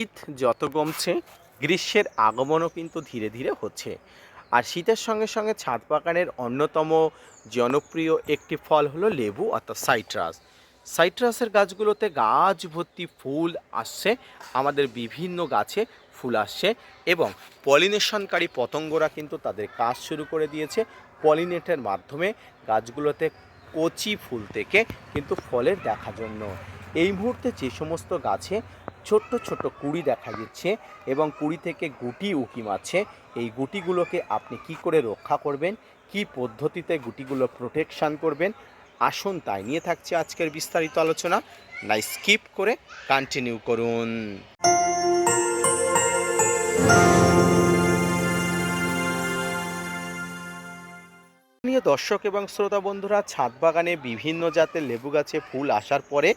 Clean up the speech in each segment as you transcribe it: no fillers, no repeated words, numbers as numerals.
শীত যত কমছে গ্রীষ্মের আগমনও কিন্তু ধীরে ধীরে হচ্ছে। আর শীতের সঙ্গে সঙ্গে ছাদ বাগানের অন্যতম জনপ্রিয় একটি ফল হলো লেবু অর্থাৎ সাইট্রাস। সাইট্রাসের গাছগুলোতে গাছ ভর্তি ফুল আসছে, আমাদের বিভিন্ন গাছে ফুল আসছে এবং পলিনেশনকারী পতঙ্গরা কিন্তু তাদের কাজ শুরু করে দিয়েছে পলিনেটের মাধ্যমে গাছগুলোতে কচি ফুল থেকে কিন্তু ফলের দেখার জন্য। এই মুহূর্তে যে সমস্ত গাছে ছোট্ট ছোট্ট কুঁড়ি দেখা দিচ্ছে এবং কুঁড়ি থেকে গুটি উঁকি মারছে, এই গুটিগুলোকে আপনি কি করে রক্ষা করবেন, কি পদ্ধতিতে গুটিগুলো প্রোটেকশান করবেন, আসুন তাই নিয়ে থাকছে আজকের বিস্তারিত আলোচনা। না স্কিপ করে কন্টিনিউ করুন। প্রিয় দর্শক এবং শ্রোতা বন্ধুরা, ছাদ বাগানে বিভিন্ন জাতের লেবু গাছে ফুল আসার পরে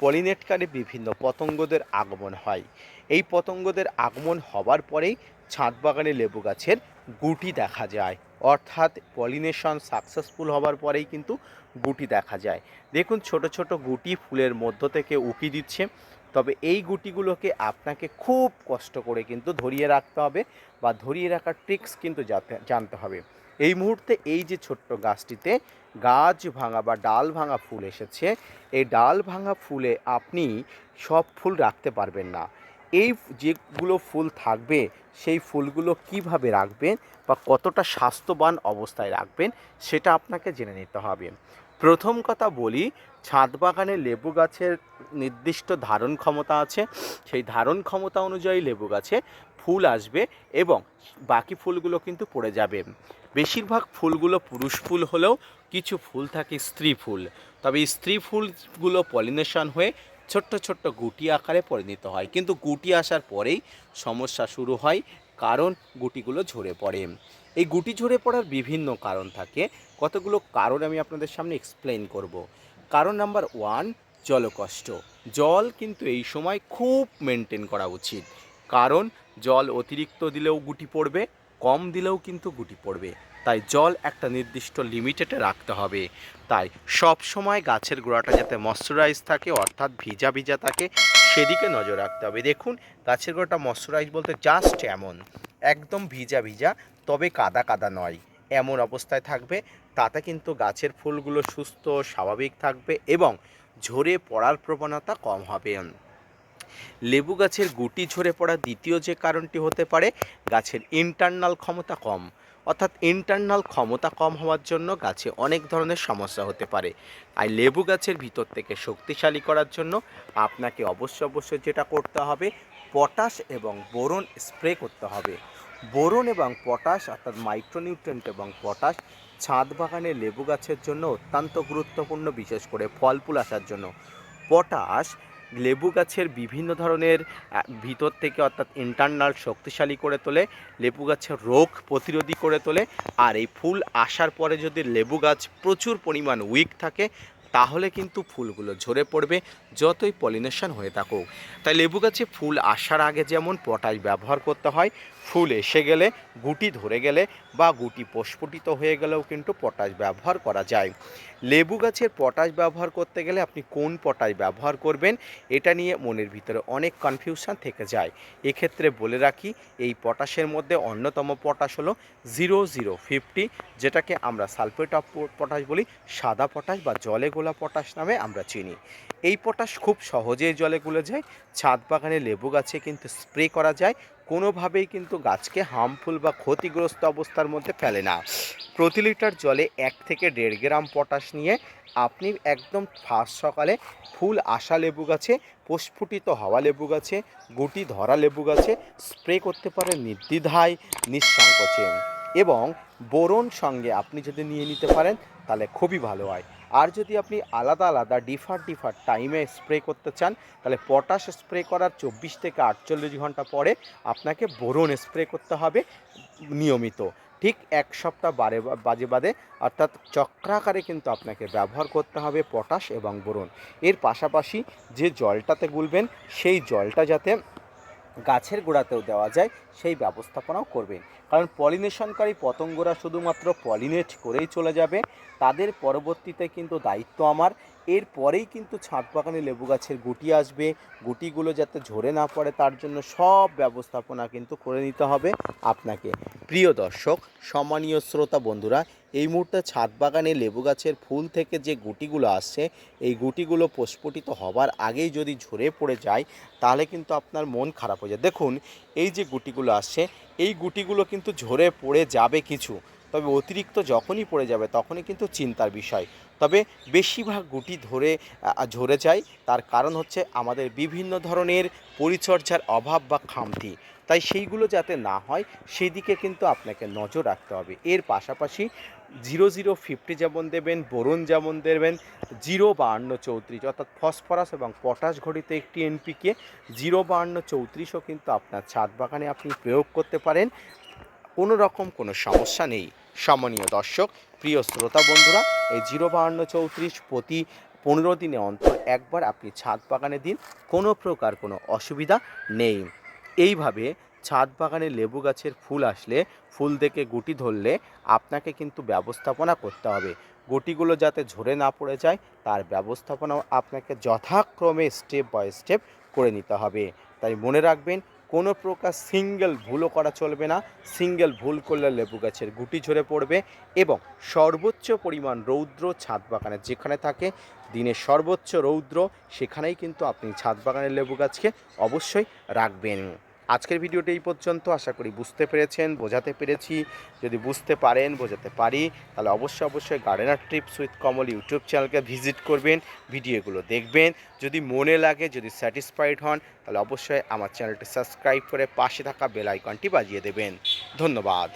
পলিনেটকারী বিভিন্ন পতঙ্গদের আগমন হয়। এই পতঙ্গদের আগমন হবার পরেই ছাদ বাগানে লেবু গাছের গুটি দেখা যায়, অর্থাৎ পলিনেশন সাকসেসফুল হবার পরেই কিন্তু গুটি দেখা যায়। দেখুন ছোট ছোট গুটি ফুলের মধ্য থেকে উঁকি দিচ্ছে, তবে এই গুটিগুলোকে আপনাকে খুব কষ্ট করে কিন্তু ধরিয়ে রাখতে হবে বা ধরিয়ে রাখার ট্রিক্স কিন্তু জানতে হবে। এই মুহূর্তে এই যে ছোট্ট গাছটিতে গাছ ভাঙা বা ডাল ভাঙা ফুল এসেছে, এই ডাল ভাঙা ফুলে আপনি সব ফুল রাখতে পারবেন না। এই যেগুলো ফুল থাকবে সেই ফুলগুলো কিভাবে রাখবেন বা কতটা স্বাস্থ্যবান অবস্থায় রাখবেন সেটা আপনাকে জেনে নিতে হবে। প্রথম কথা বলি, ছাদ বাগানে লেবু গাছের নির্দিষ্ট ধারণ ক্ষমতা আছে। সেই ধারণ ক্ষমতা অনুযায়ী লেবু গাছে ফুল আসবে এবং বাকি ফুলগুলো কিন্তু পড়ে যাবে। বেশিরভাগ ফুলগুলো পুরুষ ফুল হলেও কিছু ফুল থাকে স্ত্রী ফুল, তবে স্ত্রী ফুলগুলো পলিনেশন হয়ে ছোট্ট ছোট্ট গুটি আকারে পরিণত হয়, কিন্তু গুটি আসার পরেই সমস্যা শুরু হয়, কারণ গুটিগুলো ঝরে পড়ে। এই গুটি ঝরে পড়ার বিভিন্ন কারণ থাকে, কতগুলো কারণ আমি আপনাদের সামনে এক্সপ্লেন করব। কারণ নাম্বার 1, জলকষ্ট। জল কিন্তু এই সময় খুব মেনটেন করা উচিত, কারণ জল অতিরিক্ত দিলেও গুটি পড়বে, কম দিলেও কিন্তু গুটি পড়বে। তাই জল একটা নির্দিষ্ট লিমিটেডে রাখতে হবে। তাই সব সময় গাছের গোড়াটা যাতে ময়শ্চারাইজ থাকে, অর্থাৎ ভিজা ভিজা থাকে, সেদিকে নজর রাখতে হবে। দেখুন গাছের গোড়াটা ময়শ্চারাইজ বলতে জাস্ট এমন, একদম ভিজা ভিজা তবে কাদা কাদা নয়, এমন অবস্থায় থাকবে। তাতে কিন্তু গাছের ফুলগুলো সুস্থ স্বাভাবিক থাকবে এবং ঝরে পড়ার প্রবণতা কম হবে। লেবু গাছের গুটি ঝরে পড়ার দ্বিতীয় যে কারণটি হতে পারে, গাছের ইন্টারনাল ক্ষমতা কম। অর্থাৎ ইন্টারনাল ক্ষমতা কম হওয়ার জন্য গাছে অনেক ধরনের সমস্যা হতে পারে। আর লেবু গাছের ভিতর থেকে শক্তিশালী করার জন্য আপনাকে অবশ্যই যেটা করতে হবে, পটাশ এবং বোরন স্প্রে করতে হবে। বোরন এবং পটাশ অর্থাৎ মাইক্রোনিউট্রিয়েন্ট এবং পটাশ ছাদ বাগানে লেবু গাছের জন্য অত্যন্ত গুরুত্বপূর্ণ, বিশেষ করে ফল ফুল আসার জন্য। পটাশ লেবু গাছের বিভিন্ন ধরনের ভিতর থেকে অর্থাৎ ইন্টারনাল শক্তিশালী করে তোলে, লেবু গাছের রোগ প্রতিরোধী করে তোলে। আর এই ফুল আসার পরে যদি লেবু গাছ প্রচুর পরিমাণ উইক থাকে, তাহলে কিন্তু ফুলগুলো ঝরে পড়বে যতই পলিনেশন হয়ে থাকুক। তাই লেবু গাছে ফুল আসার আগে যেমন পটাশ ব্যবহার করতে হয়, ফুল এসে গেলে, গুটি ধরে গেলে বা গুটি প্রস্ফুটিত হয়ে গেলেও কিন্তু পটাশ ব্যবহার করা যায়। লেবু গাছের পটাশ ব্যবহার করতে গেলে আপনি কোন পটাশ ব্যবহার করবেন, এটা নিয়ে মনের ভিতরে অনেক কনফিউশন থেকে যায়। এক্ষেত্রে বলে রাখি, এই পটাশের মধ্যে অন্যতম পটাশ হলো 0050, যেটাকে আমরা সালফেট অফ পটাশ বলি, সাদা পটাশ বা জলে গোলা পটাশ নামে আমরা চিনি। এই পটাশ খুব সহজেই জলে গুলে যায়, ছাদ বাগানে লেবু গাছে কিন্তু স্প্রে করা যায়, কোনোভাবেই কিন্তু গাছকে হার্মফুল বা ক্ষতিগ্রস্ত অবস্থার মধ্যে ফেলে না। প্রতি লিটার জলে 1 থেকে 1.5 গ্রাম পটাশ নিয়ে আপনি একদম ফার্স্ট সকালে ফুল আসা লেবু গাছে, প্রস্ফুটিত হওয়া লেবু গাছে, গুটি ধরা লেবু গাছে স্প্রে করতে পারেন নির্দ্বিধায়, নিঃসংকোচে। এবং বোরন সঙ্গে আপনি যদি নিয়ে নিতে পারেন তাহলে খুবই ভালো হয়। আর যদি আপনি আলাদা আলাদা ডিফার টাইমে স্প্রে করতে চান, তাহলে পটাশ স্প্রে করার 24 থেকে 48 ঘন্টা পরে আপনাকে বোরন স্প্রে করতে হবে নিয়মিত, ঠিক 1 সপ্তাহ বাদে, অর্থাৎ চক্রাকারে কিন্তু আপনাকে ব্যবহার করতে হবে পটাশ এবং বোরন। এর পাশাপাশি যে জলটাতে গুলবেন সেই জলটা যাতে গাছের গোড়াতেও দেওয়া যায় সেই ব্যবস্থাপনাও করবেন। কারণ পলিনেশনকারী পতঙ্গরা শুধুমাত্র পলিনেট করেই চলে যাবে, তাদের পরবর্তীতে কিন্তু দায়িত্ব আমার। এরপরেই কিন্তু ছাদ বাগানে লেবু গাছের গুটি আসবে, গুটিগুলো যাতে ঝরে না পড়ে তার জন্য সব ব্যবস্থাপনা কিন্তু করে নিতে হবে আপনাকে। প্রিয় দর্শক, সম্মানীয় শ্রোতা বন্ধুরা, এই মুহূর্তে ছাদ বাগানে লেবু গাছের ফুল থেকে যে গুটিগুলো আসছে, এই গুটিগুলো প্রস্ফুটিত হবার আগেই যদি ঝরে পড়ে যায় তাহলে কিন্তু আপনার মন খারাপ হয়ে যায়। দেখুন, এই যে গুটিগুলো আসছে, এই গুটিগুলো কিন্তু ঝরে পড়ে যাবে কিছু, তবে অতিরিক্ত যখনই পড়ে যাবে তখনই কিন্তু চিন্তার বিষয়। তবে বেশিরভাগ গুটি ঝরে যায়, তার কারণ হচ্ছে আমাদের বিভিন্ন ধরনের পরিচর্যার অভাব বা খামতি। তাই সেইগুলো যাতে না হয় সেই দিকে কিন্তু আপনাকে নজর রাখতে হবে। এর পাশাপাশি 0050 যেমন দেবেন, বোরন যেমন দেবেন, 05234 অর্থাৎ ফসফরাস এবং পটাশ ঘটিত একটি এনপিকে 05234ও কিন্তু আপনার ছাদ বাগানে আপনি প্রয়োগ করতে পারেন। কোনো রকম কোনো সমস্যা নেই। সম্মানীয় দর্শক, প্রিয় শ্রোতা বন্ধুরা, এই 05234 প্রতি 15 দিনে অন্তর একবার আপনি ছাদ বাগানে দিন, কোনো প্রকার কোনো অসুবিধা নেই। এইভাবে ছাদ বাগানে লেবু গাছের ফুল আসলে, ফুল থেকে গুটি ধরলে আপনাকে কিন্তু ব্যবস্থাপনা করতে হবে। গুটিগুলো যাতে ঝরে না পড়ে যায় তার ব্যবস্থাপনাও আপনাকে যথাক্রমে স্টেপ বাই স্টেপ করে নিতে হবে। তাই মনে রাখবেন, কোনো প্রকার সিঙ্গেল ভুলও করা চলবে না। সিঙ্গেল ভুল করলে লেবু গাছের গুটি ঝরে পড়বে। এবং সর্বোচ্চ পরিমাণ রৌদ্র ছাদ বাগানে যেখানে থাকে, দিনের সর্বোচ্চ রৌদ্র, সেখানেই কিন্তু আপনি ছাদ বাগানের লেবু গাছকে অবশ্যই রাখবেন। আজকের ভিডিওটি এই পর্যন্ত। আশা করি বুঝতে পেরেছেন, বোঝাতে পেরেছি। যদি বুঝতে পারেন, বোঝাতে পারি, তাহলে অবশ্যই gardener TRIPS with Kamal YouTube চ্যানেলকে ভিজিট করবেন, ভিডিওগুলো দেখবেন। যদি মনে লাগে, যদি স্যাটিসফাইড হন, তাহলে অবশ্যই আমার চ্যানেলটি সাবস্ক্রাইব করে পাশে থাকা বেল আইকনটি বাজিয়ে দেবেন। ধন্যবাদ।